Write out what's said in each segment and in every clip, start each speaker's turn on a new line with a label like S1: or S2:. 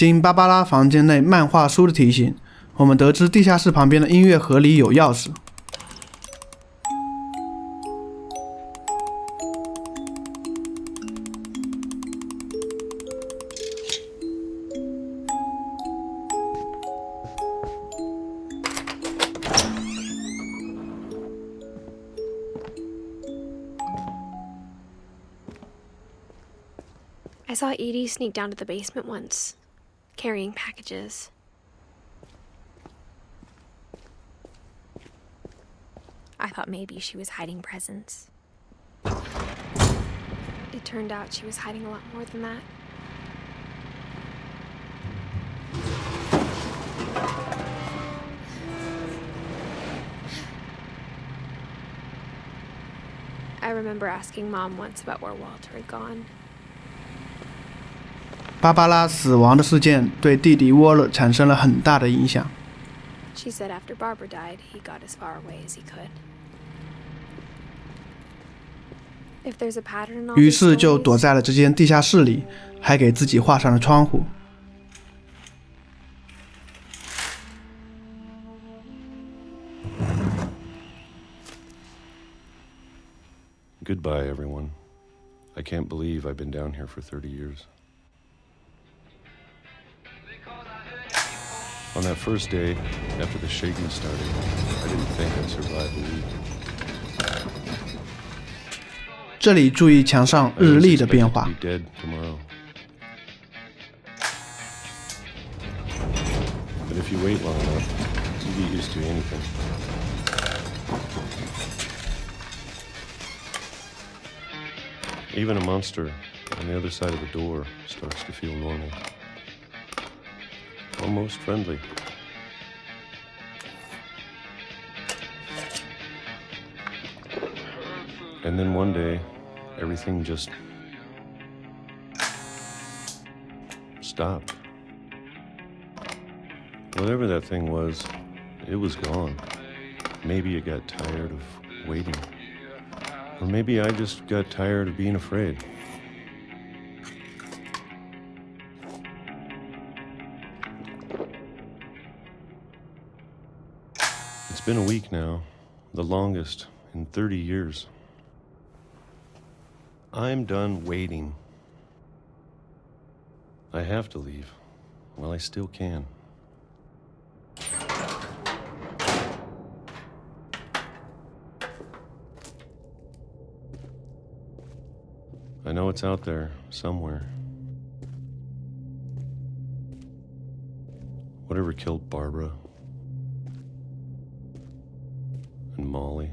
S1: 经芭芭拉房间内漫画书的提醒，我们得知地下室旁边的音乐盒里有钥匙。
S2: I saw Edie sneak down to the basement once, carrying packages. I thought maybe she was hiding presents. It turned out she was hiding a lot more than that. I remember asking Mom once about where Walter had gone.
S1: 芭芭拉死亡的事件对弟弟沃勒产生了很大的影响。
S2: She said after Barbara died, he got as far away as he could. If there's a pattern in all
S1: 于
S2: these
S1: 是就
S2: stories,
S1: 躲在了这间地下室里，还给自己画上了窗户。
S3: Goodbye, everyone. I can't believe I've been down here for 30 years. On that first day, after the shaking started, I didn't think I'd survive a week.
S1: 这里注意墙上
S3: I
S1: 日
S3: was
S1: 历的
S3: expected
S1: 变
S3: to
S1: 化
S3: be。dead tomorrow. But if you wait long enough, you get used to anything. Even a monster on the other side of the door starts to feel normal. Almost friendly. And then one day, everything just stopped. Whatever that thing was, it was gone. Maybe it got tired of waiting. Or maybe I just got tired of being afraid. It's been a week now, the longest in 30 years. I'm done waiting. I have to leave. Well, I still can. I know it's out there, somewhere. Whatever killed Barbara and Molly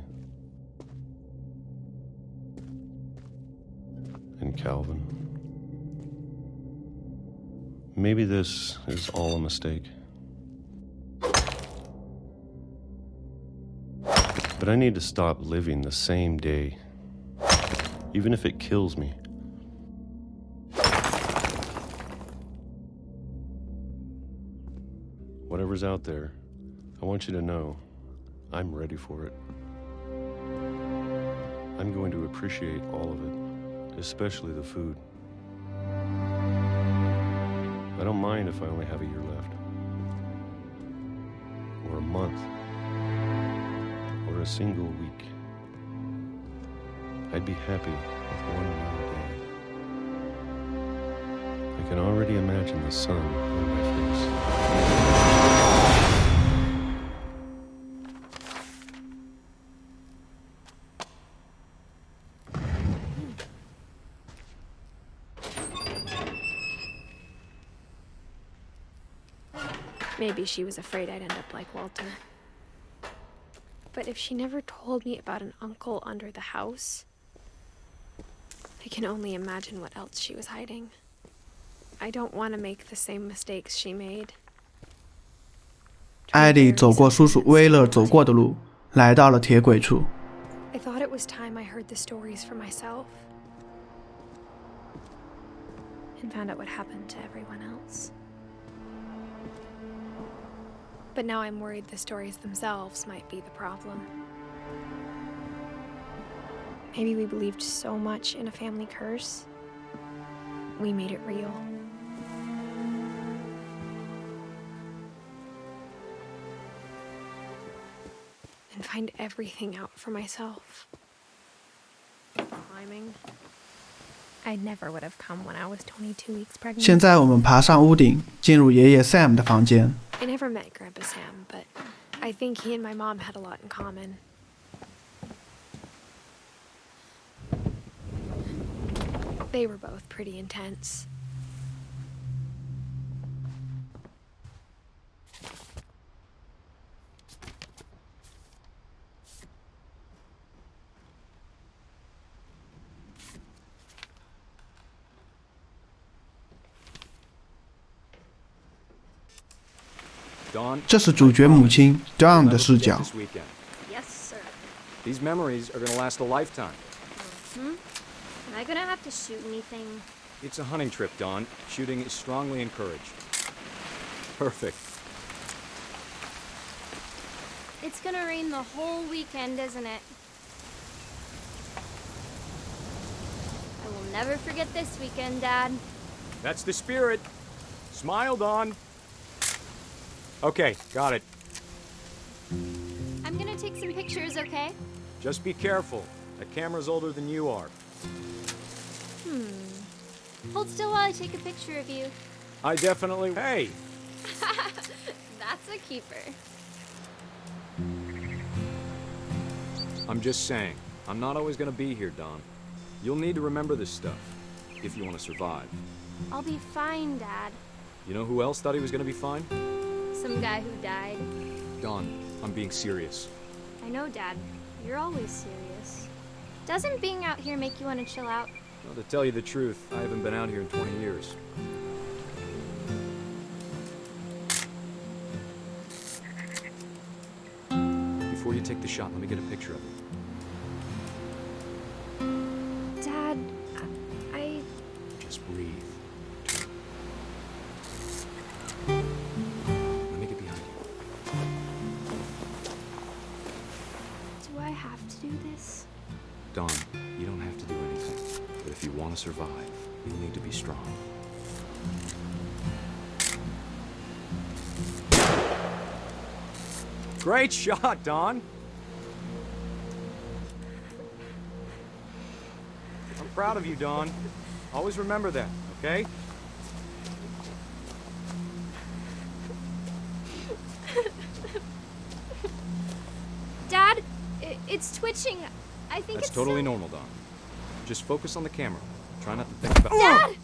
S3: and Calvin. Maybe this is all a mistake. But I need to stop living the same day, even if it kills me. Whatever's out there, I want you to know I'm ready for it. I'm going to appreciate all of it, especially the food. I don't mind if I only have a year left, or a month, or a single week. I'd be happy with one more day. I can already imagine the sun on my face.
S2: maybe she was afraid I'd end up like Walter. But if she never told me about an uncle under the house, I can only imagine what else she was hiding. I don't want to make the same mistakes she made.
S1: 艾莉走过叔叔威勒走过的路，来到了铁轨处。
S2: I thought it was time I heard the stories for myself and found out what happened to everyone else. But now I'm worried the stories themselves might be the problem. Maybe we believed so much in a family curse, we made it real. and find everything out for myself. Climbing. I never would have come when I was 22 weeks pregnant.
S1: 现在我们爬上屋顶，进入爷爷 Sam 的房间。
S2: I never met Grandpa Sam, but I think he and my mom had a lot in common. They were both pretty intense.
S4: Dawn,
S1: 这是主角母亲 Dawn 的
S4: never
S1: 视
S4: forget
S1: 角。
S4: this weekend.
S2: Yes, sir.
S4: These memories are gonna last a lifetime.
S5: Am I gonna have to shoot anything?
S4: It's a hunting trip, Dawn. Shooting is strongly encouraged. Perfect.
S5: It's gonna rain the whole weekend, isn't it? I will never forget this weekend, Dad.
S4: That's the spirit. Smile, Dawn. Okay, got it.
S5: I'm gonna take some pictures, okay?
S4: Just be careful. That camera's older than you are.
S5: Hold still while I take a picture of you.
S4: I definitely... Hey!
S5: That's a keeper.
S4: I'm just saying. I'm not always gonna be here, Dawn. You'll need to remember this stuff, if you want to survive.
S5: I'll be fine, Dad.
S4: You know who else thought he was gonna be fine?
S5: Some guy who died.
S4: Dawn, I'm being serious.
S5: I know, Dad. You're always serious. Doesn't being out here make you want to chill out?
S4: Well, to tell you the truth, I haven't been out here in 20 years. Before you take the shot, let me get a picture of it.
S2: Dad, I...
S4: Just breathe. Let me get behind you.
S2: Do I have to do this?
S4: Dawn, you don't have to do anything. But if you want to survive, you'll need to be strong. Great shot, Dawn! I'm proud of you, Dawn. Always remember that, okay?
S5: Dad, it's twitching. I think
S4: That's
S5: it's
S4: totally
S5: silly.
S4: normal, Dawn. Just focus on the camera. Try not to think about...
S5: Dad!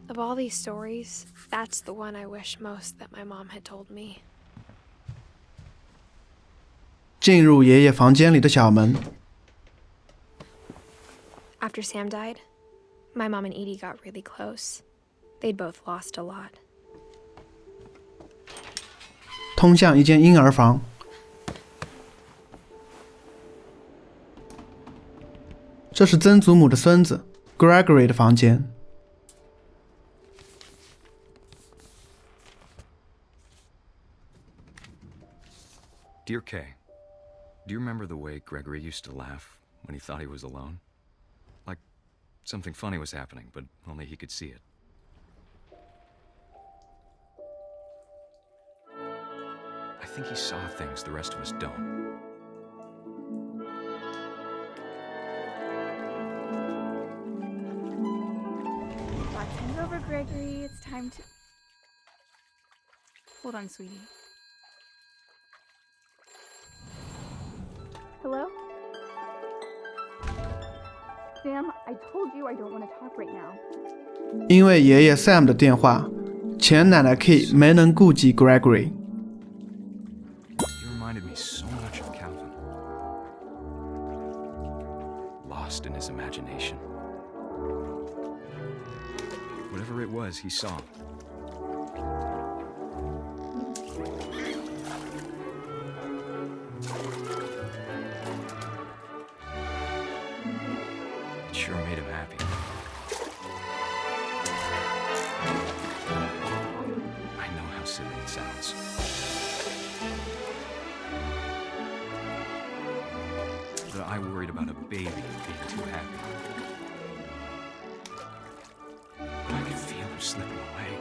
S2: Of all these stories, that's the one I wish most that my mom had told me.
S1: 进入爷爷房间里的小门，
S2: After Sam died, my mom and Edie got really close. They'd both lost a lot.
S1: 通向一间婴儿房。这是曾祖母的孙子 Gregory 的房间。
S6: Dear Kay, do you remember the way Gregory used to laugh when he thought he was alone? Like something funny was happening, but only he could see it. I think he saw things the rest of us don't.
S7: Time's over, Gregory. It's time to... Hold on, sweetie. Hello? Sam, I told you I don't want to talk right now.
S1: 因为爷爷 Sam 的电话，前奶奶 Kay 没能顾及 Gregory。
S6: You reminded me so much of Calvin. Lost in his imagination. Whatever it was, he saw. It sure made him happy. I know how silly it sounds. that I worried about a baby being too happy. But I could feel her slipping away.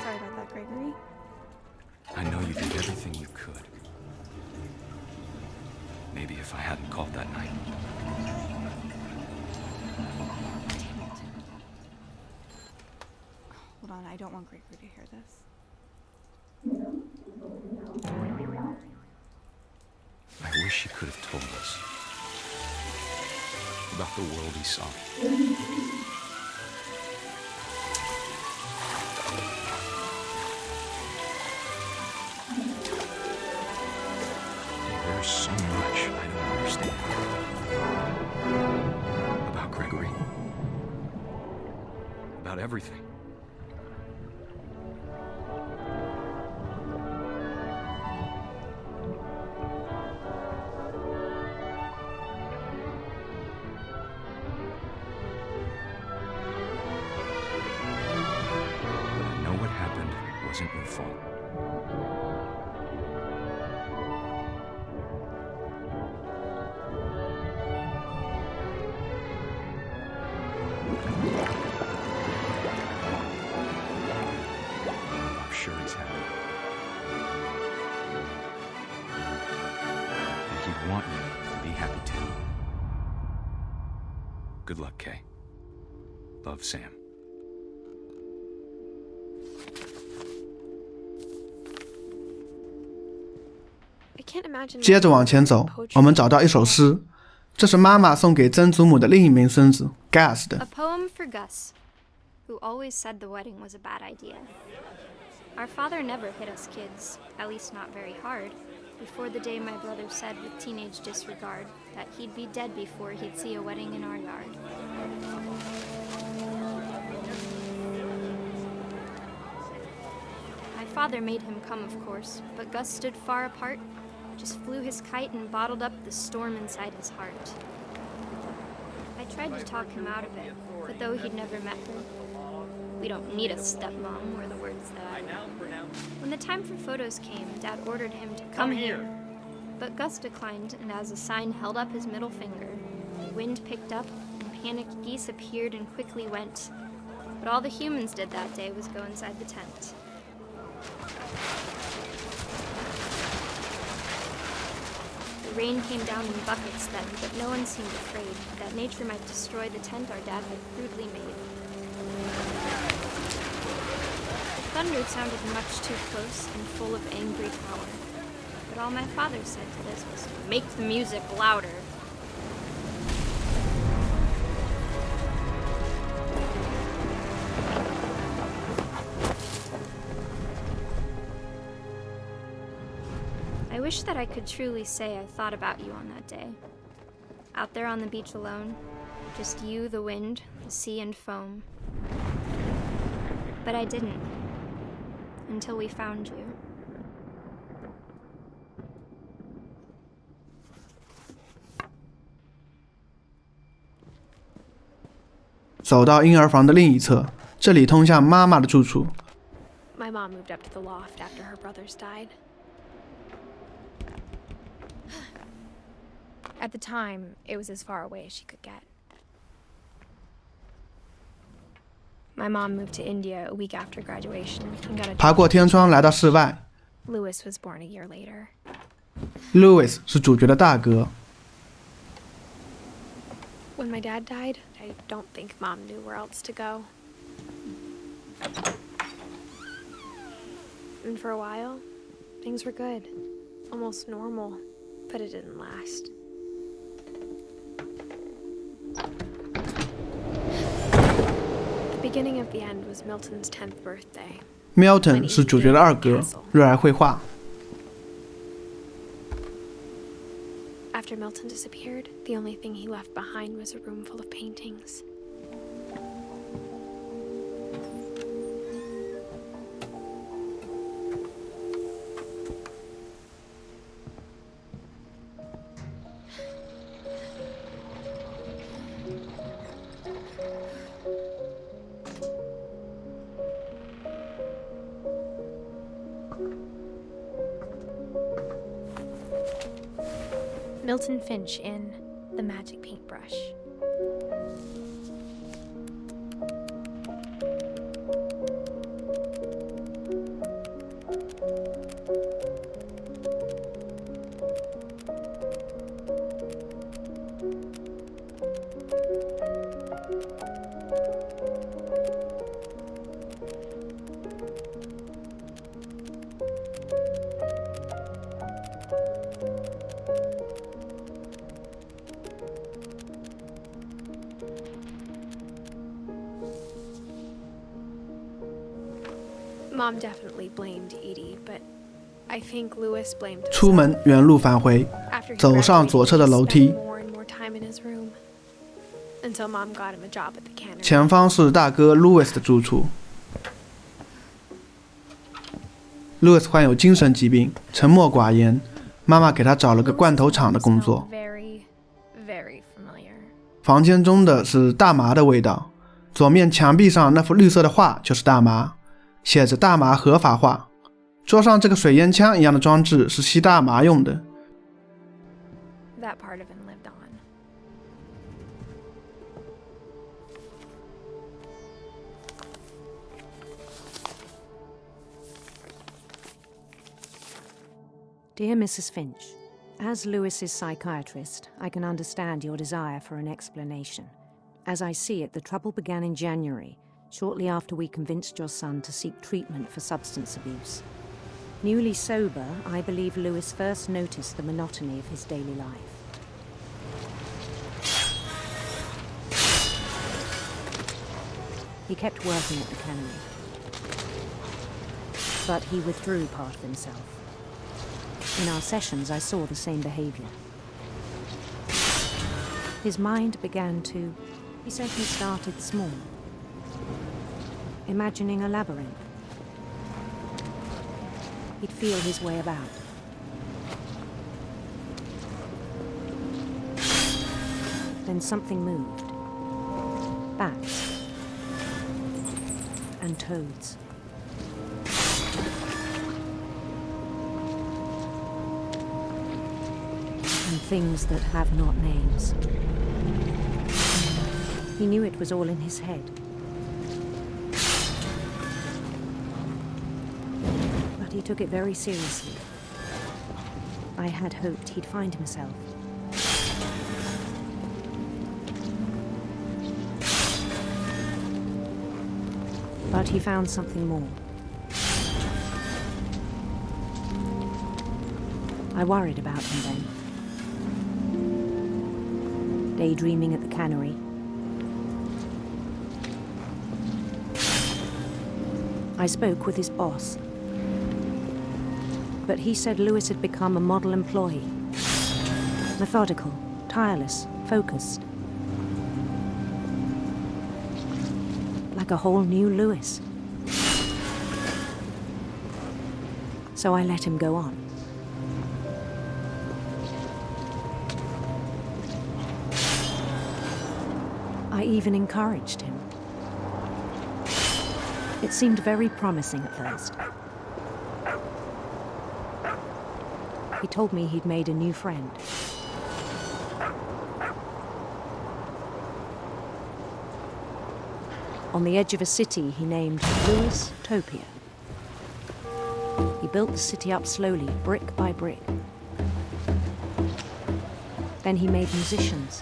S7: Sorry about that, Gregory.
S6: I know you did everything you could. Maybe if I hadn't called that night.
S7: Hold on, I don't want Gregory to hear this.
S6: I wish he could have told us about the world he saw. There's so much I don't understand about Gregory, about everything. But I know what happened wasn't your fault. I'm sure he's happy. And he'd want you to be happy too. Good luck, Kay. Love, Sam.
S2: I can't imagine.
S1: 接着往前走，我们找到一首诗，这是妈妈送给曾祖母的另一名孙子 Gus 的。
S5: A poem for Gus, who always said the wedding was a bad idea. Our father never hit us kids, at least not very hard, before the day my brother said with teenage disregard that he'd be dead before he'd see a wedding in our yard. My father made him come, of course, but Gus stood far apart, just flew his kite and bottled up the storm inside his heart. I tried to talk him out of it, but though he'd never met her, "We don't need a stepmom," were the words that I read. When the time for photos came, Dad ordered him to come here. But Gus declined, and as a sign held up his middle finger. The wind picked up, and panicked geese appeared and quickly went. But all the humans did that day was go inside the tent. The rain came down in buckets then, but no one seemed afraid that nature might destroy the tent our dad had crudely made. The thunder sounded much too close and full of angry power. But all my father said to this was, "Make the music louder." I wish that I could truly say I thought about you on that day. Out there on the beach alone, just you, the wind, the sea, and foam. But I didn't, until we found you.
S1: 走到婴儿房的另一侧，这里通向妈妈的住处。
S2: My mom moved up to the loft after her brothers died. At the time, it was as far away as she could get. My mom moved to India a week after graduation and got a
S1: 爬过天窗来到室外。
S2: Lewis was born a year later.
S1: Lewis 是主角的大哥。
S2: When my dad died, I don't think Mom knew where else to go. And for a while, things were good. Almost normal, but it didn't last. The beginning of the end was Milton's 10th birthday.
S1: Milton 是主角的二哥，热爱绘画。
S2: After Milton disappeared, the only thing he left behind was a room full of paintings. Milton Finch in The Magic Paintbrush. Mom definitely blamed Edie, but I think Lewis blamed
S1: 出门原路返回，
S2: After he
S1: 走上
S2: graduated,
S1: 左侧的
S2: he
S1: 楼
S2: spent
S1: 梯，
S2: more and more time in his room until Mom got him a job at the cannery.
S1: 前方是大哥 Louis 的住处。Louis 患有精神疾病，沉默寡言，妈妈给他找了个罐头厂的工作。
S2: Very, very familiar.
S1: 房间中的是大麻的味道，左面墙壁上那幅绿色的画就是大麻，写着大麻合法化。桌上这个水烟枪一样的装置是吸大麻用的。
S2: That part of him lived on.
S8: Dear Mrs. Finch, as Lewis's psychiatrist, I can understand your desire for an explanation. As I see it, the trouble began in January, shortly after we convinced your son to seek treatment for substance abuse. Newly sober, I believe Lewis first noticed the monotony of his daily life. He kept working at the cannery, but he withdrew part of himself. In our sessions, I saw the same behavior. His mind began to... He said he started small, imagining a labyrinth. He'd feel his way about. Then something moved. Bats. And toads. And things that have not names. He knew it was all in his head. But he took it very seriously. I had hoped he'd find himself. But he found something more. I worried about him then. Daydreaming at the cannery. I spoke with his boss. But he said Lewis had become a model employee. Methodical, tireless, focused. Like a whole new Lewis. So I let him go on. I even encouraged him. It seemed very promising at first. He told me he'd made a new friend. On the edge of a city he named Lewis Topia. He built the city up slowly, brick by brick. Then he made musicians.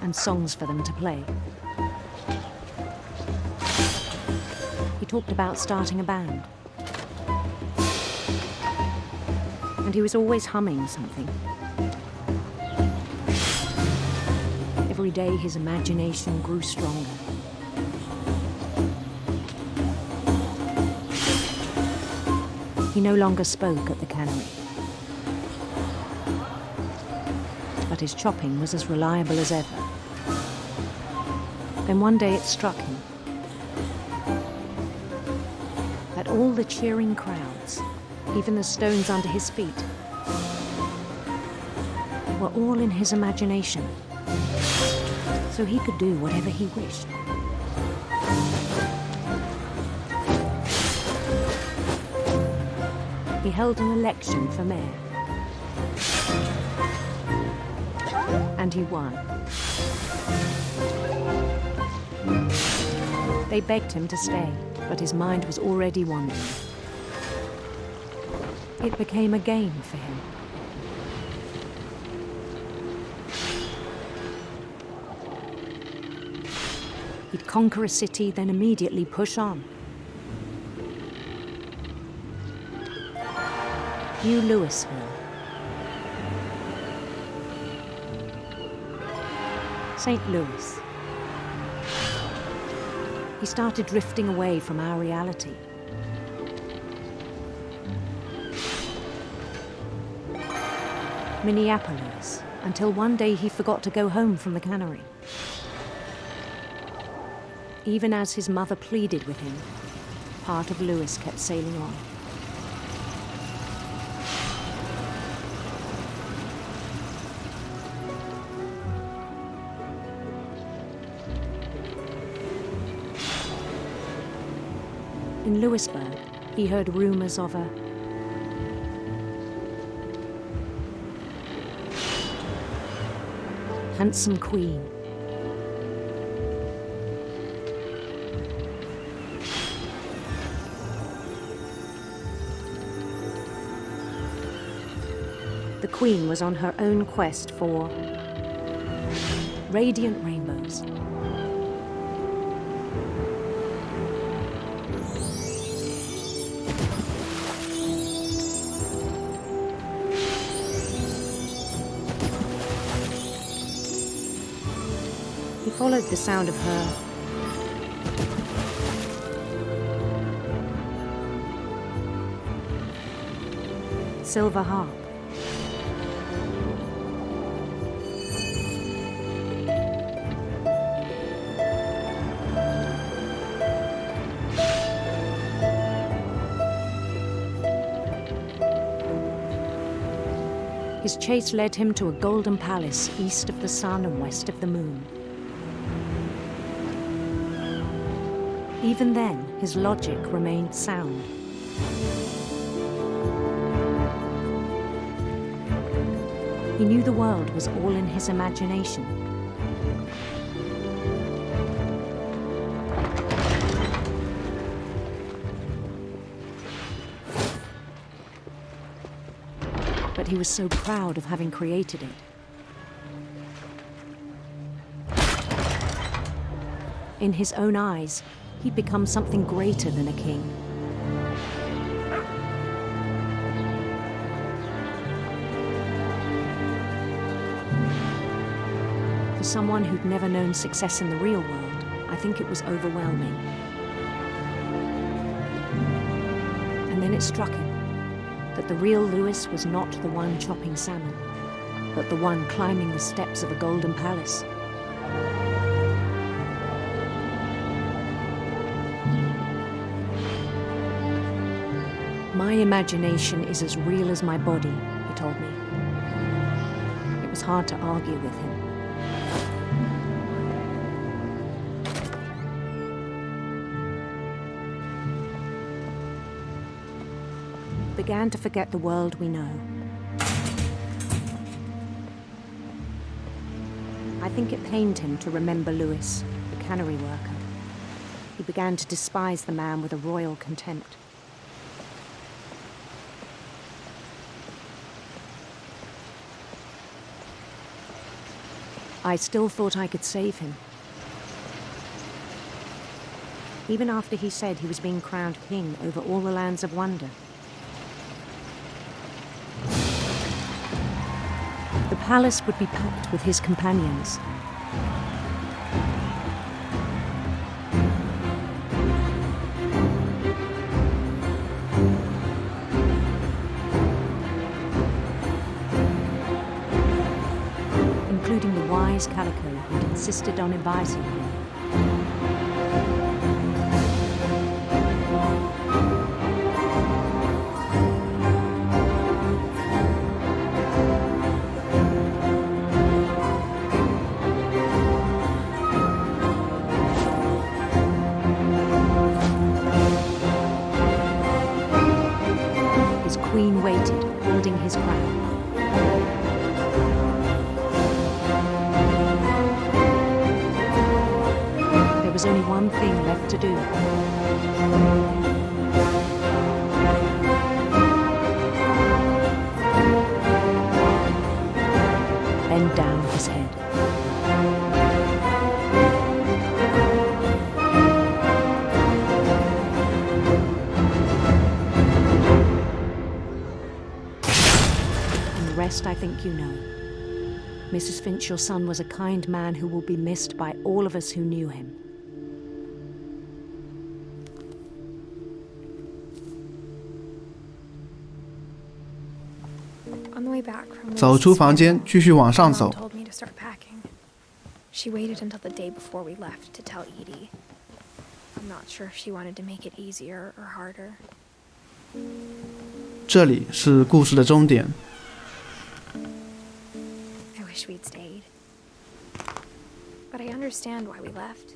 S8: And songs for them to play. He talked about starting a band. And he was always humming something. Every day his imagination grew stronger. He no longer spoke at the cannery. But his chopping was as reliable as ever. Then one day it struck him that all the cheering crowds, even the stones under his feet, were all in his imagination, so he could do whatever he wished. he held an election for mayor. And he won. They begged him to stay, but his mind was already wandering. It became a game for him. He'd conquer a city, then immediately push on. New Louisville. St. Louis. He started drifting away from our reality. Minneapolis, until one day he forgot to go home from the cannery. Even as his mother pleaded with him, part of Louis kept sailing on. In Louisburg, he heard rumors of a handsome queen. The queen was on her own quest for radiant rainbows. He followed the sound of her silver harp. His chase led him to a golden palace east of the sun and west of the moon. Even then, his logic remained sound. He knew the world was all in his imagination. But he was so proud of having created it. In his own eyes, he'd become something greater than a king. For someone who'd never known success in the real world, I think it was overwhelming. And then it struck him that the real Louis was not the one chopping salmon, but the one climbing the steps of a golden palace. My imagination is as real as my body, he told me. It was hard to argue with him. Began to forget the world we know. I think it pained him to remember Louis, the cannery worker. He began to despise the man with a royal contempt. I still thought I could save him. Even after he said he was being crowned king over all the lands of wonder. The palace would be packed with his companions. Including the wise Calico who'd insisted on advising him. There's only one thing left to do. Bend down his head. And the rest I think you know. Mrs. Finch, your son was a kind man who will be missed by all of us who knew him.
S2: On the way back from
S1: 走出房间，继续往上
S2: Mom
S1: 走。
S2: told me to start packing. She waited until the day before we left to tell Edie. I'm not sure if she wanted to make it easier or harder.
S1: 这里是故事的终点。
S2: I wish we'd stayed. But I understand why we left.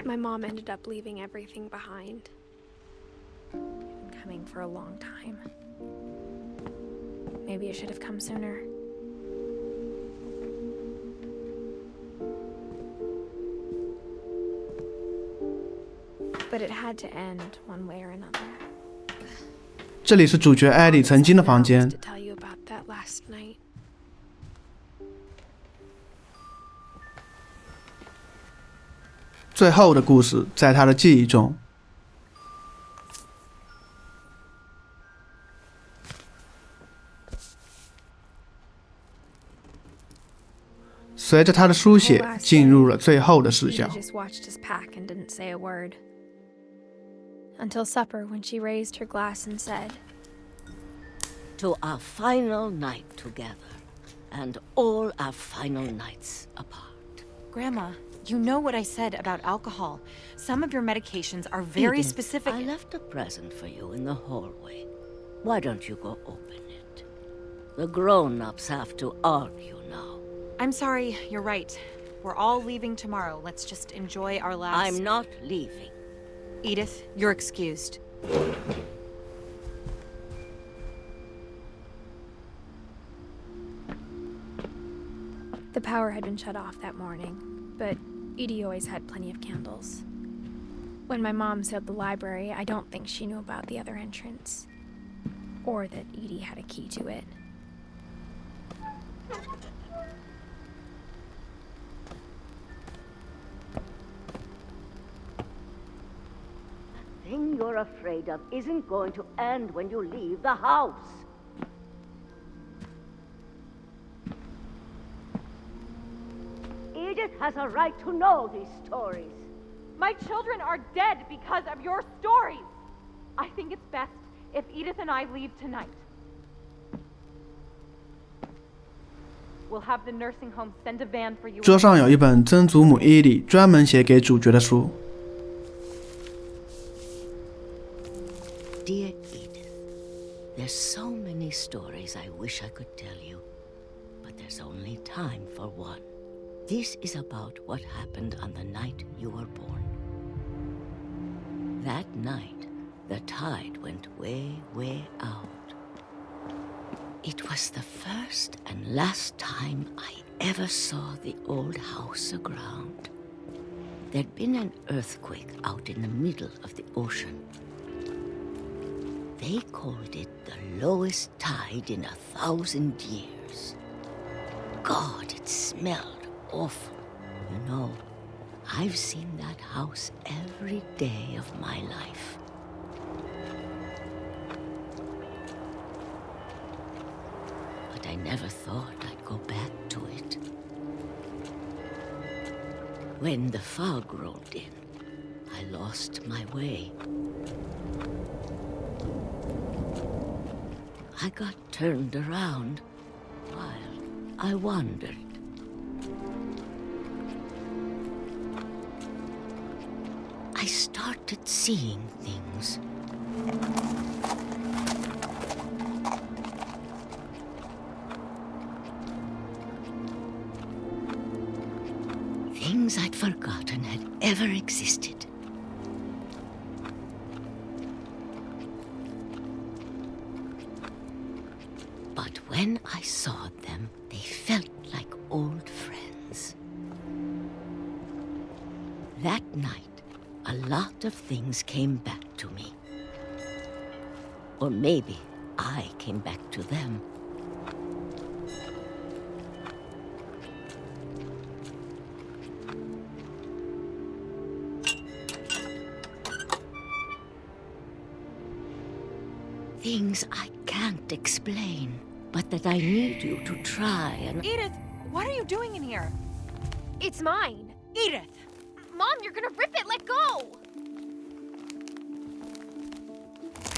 S2: My mom ended up leaving everything behind. Been coming for a long time. Maybe it should have come sooner. But it had to end one way or another.
S1: 这里是主角艾莉曾经的房间
S2: To。tell you about that last night.
S1: 最后的故事在他的记忆中。随着他的书写进入了最后的视角。
S2: Edie just watched us pack and didn't say a word. Until supper, when she raised her glass and said,
S9: To our final night together, and all our final nights apart.
S10: Grandma, you know what I said about alcohol. Some of your medications are very
S9: Edith,
S10: specific.
S9: I left a present for you in the hallway. Why don't you go open it? The grown-ups have to argue now.
S10: I'm sorry, you're right. We're all leaving tomorrow. Let's just enjoy our last...
S9: I'm not leaving.
S10: Edith, you're excused.
S2: The power had been shut off that morning, but Edie always had plenty of candles. When my mom sealed the library, I don't think she knew about the other entrance. Or that Edie had a key to it.
S9: The thing you're afraid of isn't going to end when you leave the house. Edith has a right to know these stories.
S7: My children are dead because of your stories. I think it's best if Edith and I leave tonight. We'll have the nursing home send a van for you.
S1: 桌上有一本曾祖母伊莉专门写给主角的书。
S9: Dear Edith, there's so many stories I wish I could tell you, but there's only time for one. This is about what happened on the night you were born. That night, the tide went way, way out. It was the first and last time I ever saw the old house aground. There'd been an earthquake out in the middle of the ocean. They called it the lowest tide in 1,000 years. God, it smelled awful. You know, I've seen that house every day of my life. But I never thought I'd go back to it. When the fog rolled in, I lost my way. I got turned around while I wandered. I started seeing things. Things I'd forgotten had ever existed. But But when I saw them, they felt like old friends. That night, a lot of things came back to me. Or maybe I came back to them. Things I can't explain, but that I need you to try and...
S10: Edith, what are you doing in here?
S2: It's mine.
S10: Edith!
S2: Mom, you're gonna rip it! Let go!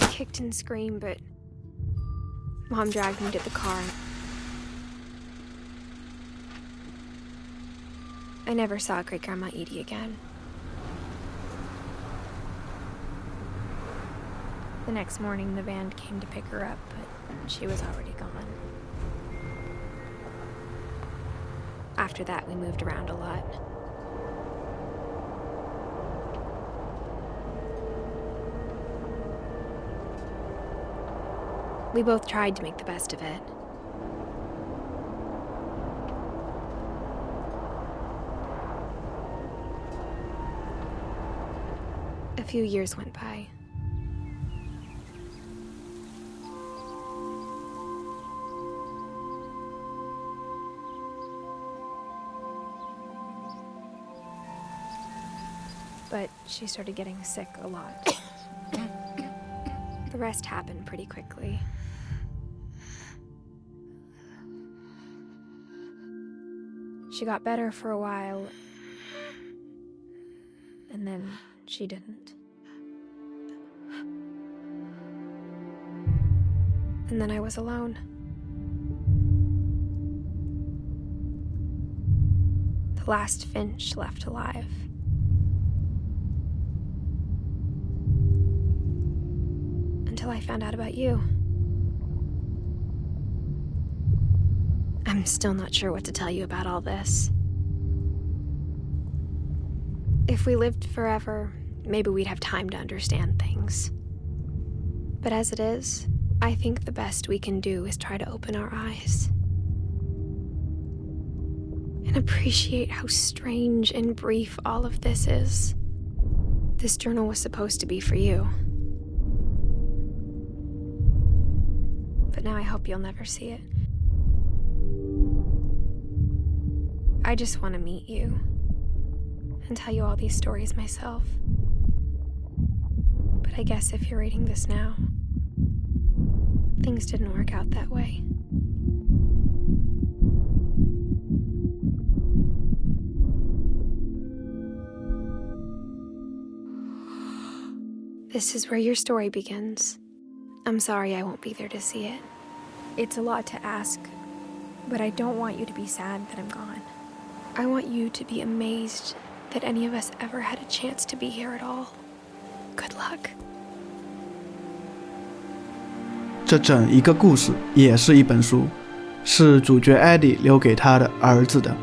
S2: I kicked and screamed, but Mom dragged me to the car. I never saw Great-Grandma Edie again. The next morning, the van came to pick her up, but she was already gone. After that, we moved around a lot. We both tried to make the best of it. A few years went by. But she started getting sick a lot. The rest happened pretty quickly. She got better for a while, and then she didn't. And then I was alone. The last Finch left alive. Until I found out about you. I'm still not sure what to tell you about all this. If we lived forever, maybe we'd have time to understand things. But as it is, I think the best we can do is try to open our eyes. And appreciate how strange and brief all of this is. This journal was supposed to be for you. But now I hope you'll never see it. I just want to meet you and tell you all these stories myself. But I guess if you're reading this now, things didn't work out that way. This is where your story begins. I'm sorry I won't be there to see it. It's a lot to ask, but I don't want you to be sad that I'm gone. I want you to be amazed that any of us ever had a chance to be here at all. Good luck.
S1: 这整一个故事也是一本书，是主角艾迪留给他的儿子的。